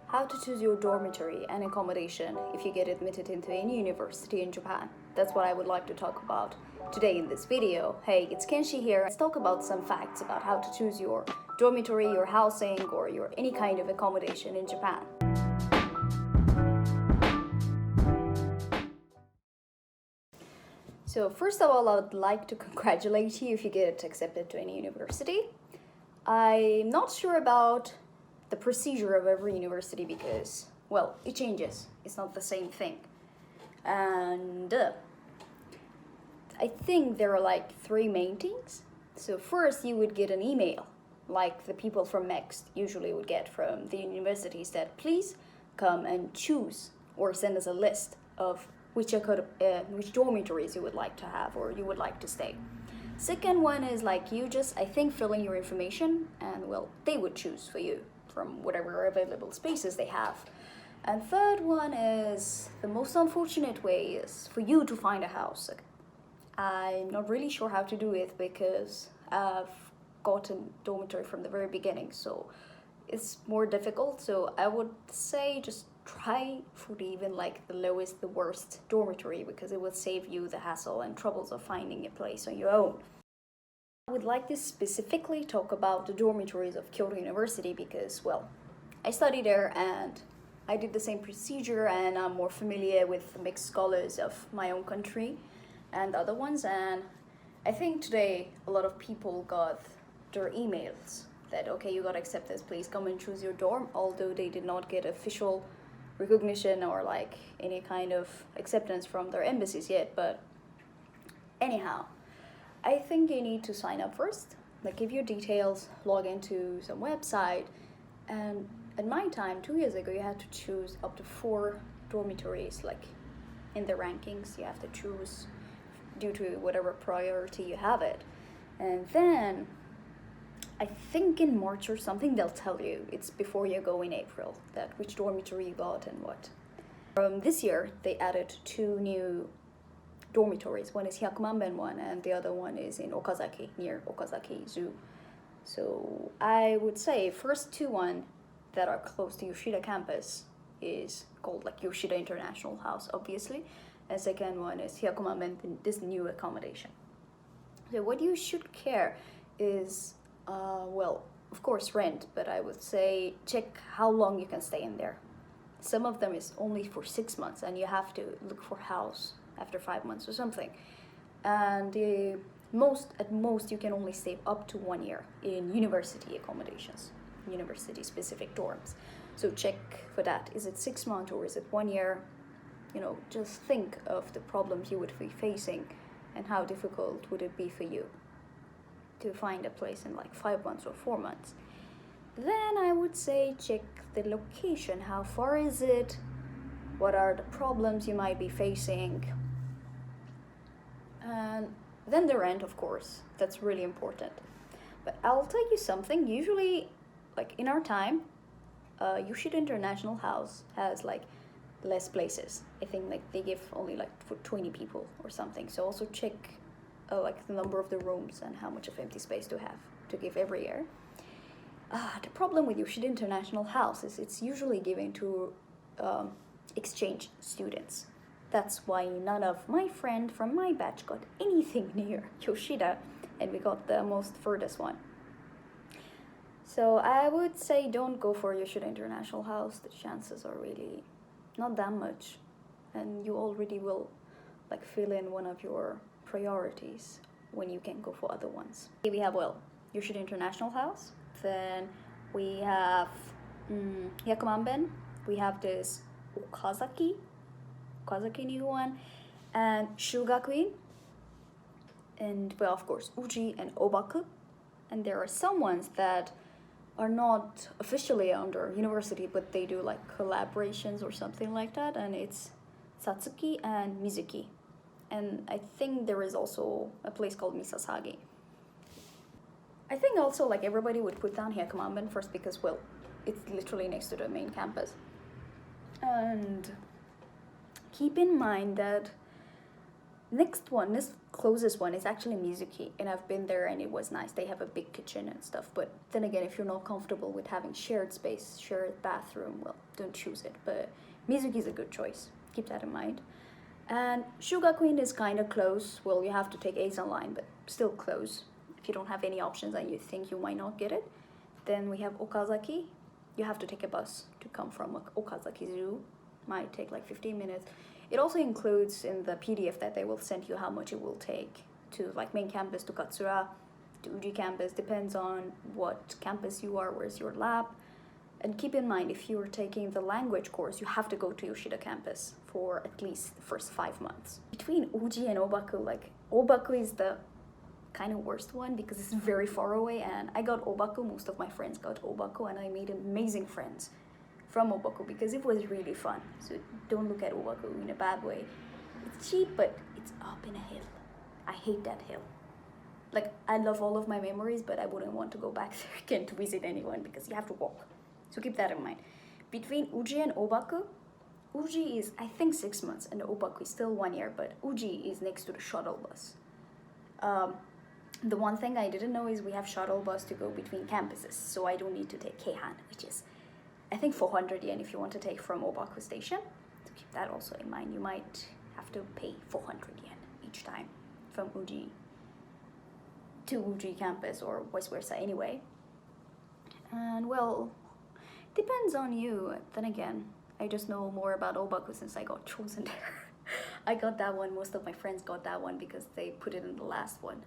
How to choose your dormitory and accommodation if you get admitted into any university in Japan. That's what I would like to talk about today in this video. Hey, it's Kenshi here. Let's talk about some facts about how to choose your dormitory, your housing, or your any kind of accommodation in Japan. So first of all, I would like to congratulate you if you get accepted to any university. I'm not sure about the procedure of every university because, well, it changes. It's not the same thing. And I think there are like three main things. So first you would get an email, like the people from Next usually would get from the universities, that please come and choose or send us a list of which dormitories you would like to have or you would like to stay. Second one is like you just, I think, fill in your information and, well, they would choose for you from whatever available spaces they have. And third one is the most unfortunate way is for you to find a house. I'm not really sure how to do it because I've gotten dormitory from the very beginning, so it's more difficult. So I would say just try for even like the lowest, the worst dormitory, because it will save you the hassle and troubles of finding a place on your own. I would like to specifically talk about the dormitories of Kyoto University because, well, I studied there and I did the same procedure and I'm more familiar with the mixed scholars of my own country and other ones. And I think today a lot of people got their emails that, okay, you got accepted, please come and choose your dorm, although they did not get official recognition or like any kind of acceptance from their embassies yet. But anyhow, I think you need to sign up first, like give your details, log into some website. And at my time, 2 years ago, you had to choose up to 4 dormitories, like in the rankings, you have to choose due to whatever priority you have it. And then I think in March or something, they'll tell you, it's before you go in April, that which dormitory you got and what. This year, they added 2 new dormitories. One is Hyakumanben one and the other one is in Okazaki, near Okazaki Zoo. So I would say first 2 one that are close to Yoshida campus is called like Yoshida International House, obviously. And second one is Hyakumanben, this new accommodation. So what you should care is, well, of course rent, but I would say check how long you can stay in there. Some of them is only for 6 months and you have to look for house after 5 months or something. And at most you can only stay up to 1 year in university accommodations, university specific dorms. So check for that. Is it 6 months or is it 1 year? You know, just think of the problems you would be facing and how difficult would it be for you to find a place in like 5 months or 4 months. Then I would say check the location. How far is it? What are the problems you might be facing? And then the rent, of course, that's really important. But I'll tell you something, usually like in our time, Yoshida International House has like less places. I think like they give only like for 20 people or something. So also check like the number of the rooms and how much of empty space to have to give every year. The problem with Yoshida International House is it's usually given to exchange students. That's why none of my friend from my batch got anything near Yoshida, and we got the most furthest one. So I would say don't go for Yoshida International House. The chances are really not that much, and you already will like fill in one of your priorities when you can go for other ones. We have, well, Yoshida International House, then we have Hyakumanben, we have this Okazaki new one, and Shugakuin, and well, of course, Uji and Ohbaku. And there are some ones that are not officially under university, but they do like collaborations or something like that, and it's Satsuki and Mizuki. And I think there is also a place called Misasagi. I think also like everybody would put down Hyakumanben first because, well, it's literally next to the main campus. And keep in mind that This closest one is actually Mizuki, and I've been there and it was nice. They have a big kitchen and stuff, but then again, if you're not comfortable with having shared space, shared bathroom, well, don't choose it. But Mizuki is a good choice. Keep that in mind. And Shugakuin is kind of close. Well, you have to take Eizan line, but still close. If you don't have any options and you think you might not get it, then we have Okazaki. You have to take a bus to come from Okazaki Zoo. Might take like 15 minutes. It also includes in the PDF that they will send you how much it will take to like main campus to Katsura, to Uji campus, depends on what campus you are, where's your lab. And keep in mind, if you're taking the language course, you have to go to Yoshida campus for at least the first 5 months. Between Uji and Ohbaku, like Ohbaku is the kind of worst one because it's very far away, and I got Ohbaku, most of my friends got Ohbaku, and I made amazing friends from Ohbaku because it was really fun. So don't look at Ohbaku in a bad way. It's cheap, but it's up in a hill. I hate that hill. Like, I love all of my memories, but I wouldn't want to go back there again to visit anyone because you have to walk. So keep that in mind. Between Uji and Ohbaku, Uji is, I think, 6 months, and Ohbaku is still 1 year, but Uji is next to the shuttle bus. The one thing I didn't know is we have shuttle bus to go between campuses, so I don't need to take Keihan, which is, I think, 400 yen if you want to take from Ohbaku station. So keep that also in mind. You might have to pay 400 yen each time from Uji to Uji campus or vice versa anyway. And well, depends on you. Then again, I just know more about Ohbaku since I got chosen there. I got that one. Most of my friends got that one because they put it in the last one.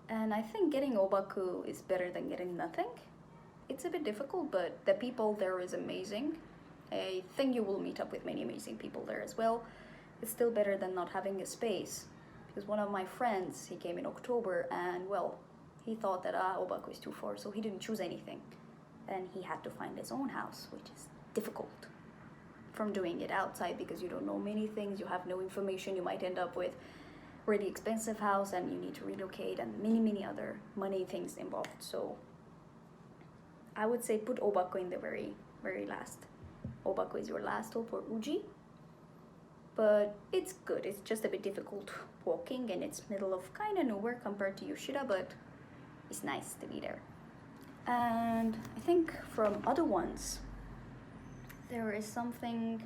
And I think getting Ohbaku is better than getting nothing. It's a bit difficult, but the people there is amazing. I think you will meet up with many amazing people there as well. It's still better than not having a space. Because one of my friends, he came in October, and well, he thought that Ohbaku is too far, so he didn't choose anything. And he had to find his own house, which is difficult from doing it outside because you don't know many things, you have no information, you might end up with really expensive house and you need to relocate and many other money things involved. So I would say put Ohbaku in the very last. Ohbaku is your last hope, or Uji. But it's good. It's just a bit difficult walking, and it's middle of kind of nowhere compared to Yoshida, but it's nice to be there. And I think from other ones, there is something,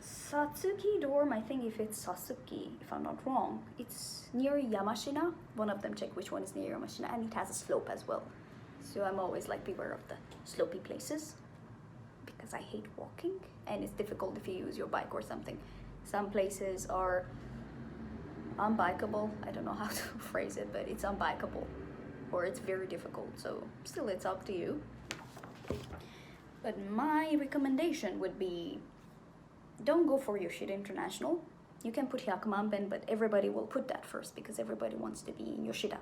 Satsuki dorm, I think if it's Sasuki, if I'm not wrong. It's near Yamashina. One of them, check which one is near Yamashina, and it has a slope as well. So I'm always like beware of the slopey places because I hate walking, and it's difficult if you use your bike or something. Some places are unbikeable. I don't know how to phrase it, but it's unbikeable or it's very difficult. So still, it's up to you. But my recommendation would be, don't go for Yoshida International. You can put Hyakumanben, but everybody will put that first because everybody wants to be in Yoshida.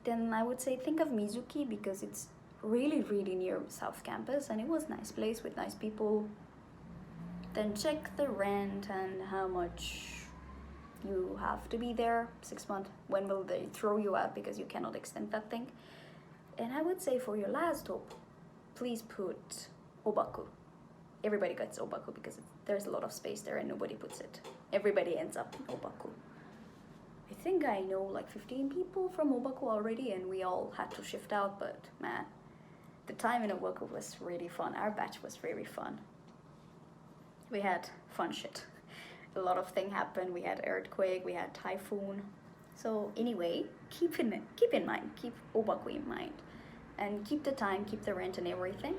Then I would say think of Mizuki because it's really near South Campus, and it was a nice place with nice people. Then check the rent and how much you have to be there. 6 months. When will they throw you out because you cannot extend that thing? And I would say for your last hope, please put Ohbaku. Everybody gets Ohbaku because there's a lot of space there and nobody puts it. Everybody ends up in Ohbaku. I think I know like 15 people from Ohbaku already, and we all had to shift out, but man, the time in Ohbaku was really fun. Our batch was very fun. We had fun shit. A lot of things happened. We had earthquake, we had typhoon. So anyway, keep in mind, keep Ohbaku in mind. And keep the time, keep the rent and everything.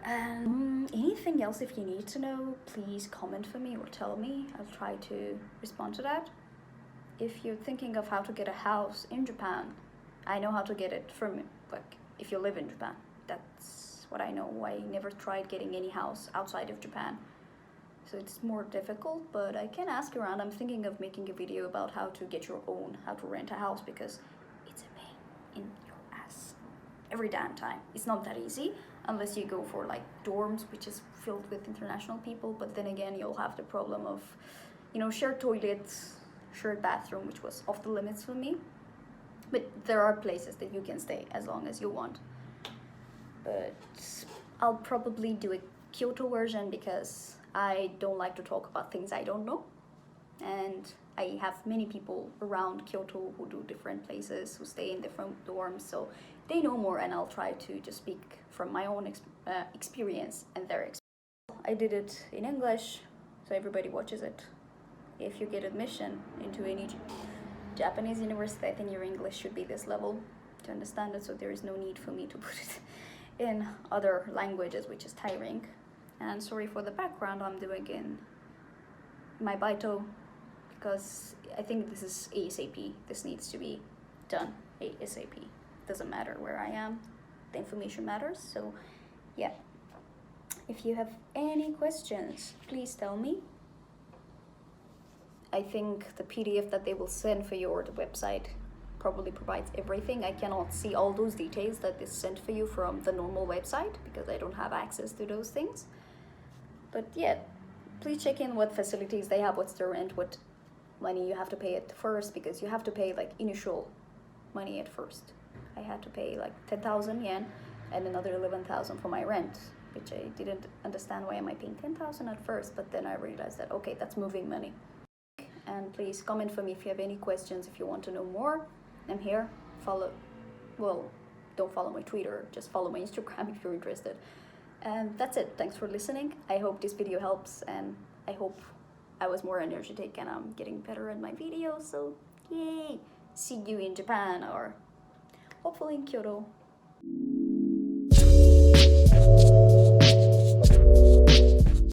And anything else if you need to know, please comment for me or tell me. I'll try to respond to that. If you're thinking of how to get a house in Japan, I know how to get it from, like, if you live in Japan. That's what I know. I never tried getting any house outside of Japan. So it's more difficult, but I can ask around. I'm thinking of making a video about how to get your own, how to rent a house, because it's a pain in your ass every damn time. It's not that easy unless you go for like dorms, which is filled with international people, but then again you'll have the problem of, you know, shared toilets, shared bathroom, which was off the limits for me. But there are places that you can stay as long as you want. But I'll probably do a Kyoto version because I don't like to talk about things I don't know. And I have many people around Kyoto who do different places, who stay in different dorms, so they know more, and I'll try to just speak from my own experience and their experience. I did it in English, so everybody watches it. If you get admission into any Japanese university, I think your English should be this level to understand it, so there is no need for me to put it in other languages, which is tiring. And sorry for the background I'm doing in my baito, because I think this is ASAP. This needs to be done ASAP. Doesn't matter where I am, the information matters. So yeah, if you have any questions, please tell me. I think the PDF that they will send for you, or the website, probably provides everything. I cannot see all those details that is sent for you from the normal website because I don't have access to those things. But yeah, please check in what facilities they have, what's the rent, what money you have to pay at first, because you have to pay like initial money at first. I had to pay like 10,000 yen and another 11,000 for my rent, which I didn't understand why am I paying 10,000 at first, but then I realized that okay, that's moving money. And please comment for me if you have any questions, if you want to know more. I'm here. Don't follow my Twitter, just follow my Instagram if you're interested. And that's it. Thanks for listening. I hope this video helps, and I hope I was more energetic and I'm getting better at my videos. So yay! See you in Japan, or hopefully in Kyoto.